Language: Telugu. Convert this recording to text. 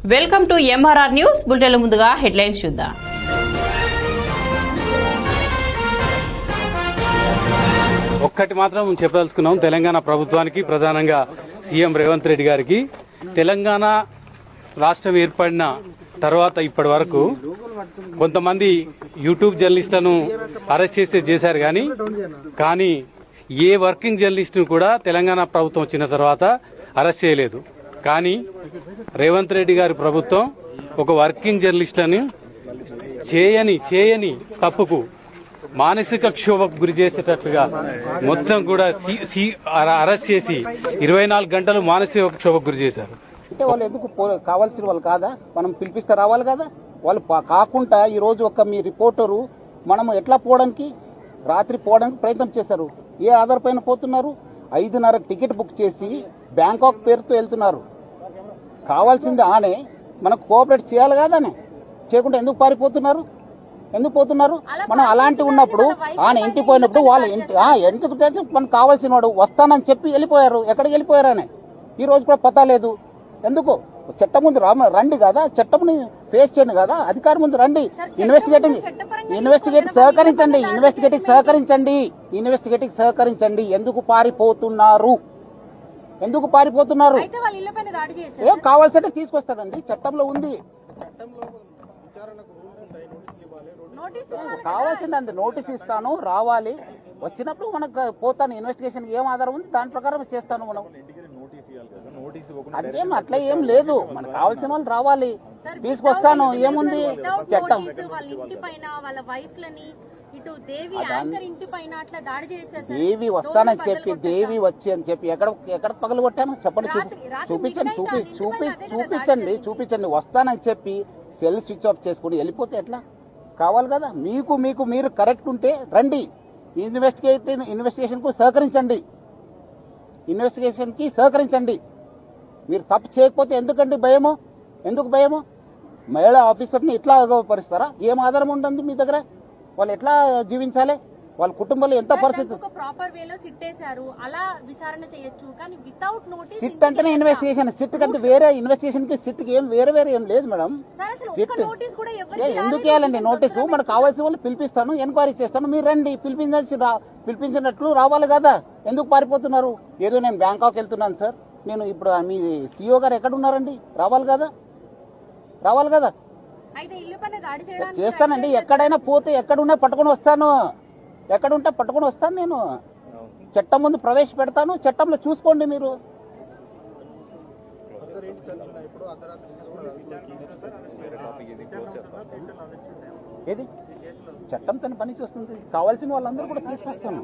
వెల్కమ్ టు ఎంఆర్ఆర్ న్యూస్ బులెటిన్ల ముందుగా హెడ్లైన్స్ చూద్దాం. ఒక్కటి మాత్రం చెప్పదలుచుకున్నాం. తెలంగాణ ప్రభుత్వానికి, ప్రధానంగా సీఎం రేవంత్ రెడ్డి గారికి, తెలంగాణ రాష్ట్రం ఏర్పడిన తర్వాత ఇప్పటి వరకు కొంతమంది యూట్యూబ్ జర్నలిస్టులను అరెస్ట్ చేశారు. కానీ ఏ వర్కింగ్ జర్నలిస్టును కూడా తెలంగాణ ప్రభుత్వం వచ్చిన తర్వాత అరెస్ట్ చేయలేదు. కానీ రేవంత్ రెడ్డి గారి ప్రభుత్వం ఒక వర్కింగ్ జర్నలిస్టులను చేయని తప్పుకు మానసిక క్షోభకు గురి చేసేటట్లుగా మొత్తం కూడా అరెస్ట్ చేసి 24 గంటలు మానసిక క్షోభకు గురి చేశారు. అంటే వాళ్ళు ఎందుకు కావాల్సిన వాళ్ళు కాదా? మనం పిలిపిస్తే రావాలి కదా. వాళ్ళు కాకుండా ఈ రోజు ఒక మీ రిపోర్టరు మనం ఎట్లా పోవడానికి, రాత్రి పోవడానికి ప్రయత్నం చేశారు. ఏ ఆధార్ పైన పోతున్నారు? 5:30 టికెట్ బుక్ చేసి బ్యాంకాక్ పేరుతో వెళ్తున్నారు. కావాల్సింది ఆనే మనకు కోఆపరేట్ చేయాలి కాదానే, చేయకుండా ఎందుకు పారిపోతున్నారు? ఎందుకు పోతున్నారు? మనం అలాంటి ఉన్నప్పుడు ఆయన ఇంటికి పోయినప్పుడు వాళ్ళు ఎందుకు మనకు కావాల్సిన వాడు వస్తానని చెప్పి వెళ్ళిపోయారు. ఎక్కడికి వెళ్ళిపోయారనే ఈ రోజు కూడా పతా లేదు. ఎందుకు? చట్టం ముందు రండి కదా, చట్టంని ఫేస్ చేయండి కదా, అధికారం ముందు రండి. ఇన్వెస్టిగేట్ సహకరించండి. ఎందుకు పారిపోతున్నారు? ఏం కావాల్సింటే తీసుకొస్తాడండి, చట్టంలో ఉంది. కావాల్సింది నోటీస్ ఇస్తాను, రావాలి. వచ్చినప్పుడు మనకు పోతాను. ఇన్వెస్టిగేషన్ ఏం ఆధారం ఉంది దాని ప్రకారం చేస్తాను. మనం అదేం అట్లా ఏం లేదు. మనకు కావాల్సిన వాళ్ళు రావాలి, తీసుకొస్తాను. ఏముంది చట్టం. దేవి వస్తానని చెప్పి, దేవి వచ్చి అని చెప్పి ఎక్కడ పగలు కొట్టాను చెప్పండి. చూపించండి. వస్తానని చెప్పి సెల్ స్విచ్ ఆఫ్ చేసుకుని వెళ్ళిపోతే ఎట్లా? కావాలి కదా. మీరు కరెక్ట్ ఉంటే రండి, ఇన్వెస్టిగేషన్ కు సహకరించండి. మీరు తప్పు చేయకపోతే ఎందుకండి భయము? ఎందుకు భయము? మహిళా ఆఫీసర్ని ఇట్లా పరిస్తారా? ఏం ఆధారం ఉండదు మీ దగ్గర? వాళ్ళు ఎట్లా జీవించాలి? వాళ్ళ కుటుంబంలో ఎంత పరిస్థితి? సిట్ అంటేనే ఇన్వెస్టిగేషన్. సిట్ కంటే వేరే ఇన్వెస్టిగేషన్ కి సిట్ కి ఏం వేరే ఏం లేదు మేడం. సిట్ ఎందుకు వేయాలండి నోటీసు? మనకు కావాల్సిన వాళ్ళు పిలిపిస్తాను, ఎంక్వైరీ చేస్తాను. మీరు రండి, పిలిపించినట్లు రావాలి కదా. ఎందుకు పారిపోతున్నారు? ఏదో నేను బ్యాంకాక్ వెళ్తున్నాను సార్, నేను ఇప్పుడు మీ సిఇఓ గారు ఎక్కడ ఉన్నారండి? రావాలి కదా. చేస్తానండి. ఎక్కడైనా పోతే ఎక్కడున్నా పట్టుకొని వస్తాను. నేను చట్టం ముందు ప్రవేశపెడతాను. చట్టంలో చూసుకోండి మీరు. ఏది చట్టం తన పని చేస్తుంది. కావాల్సిన వాళ్ళందరూ కూడా తీసుకొస్తాను.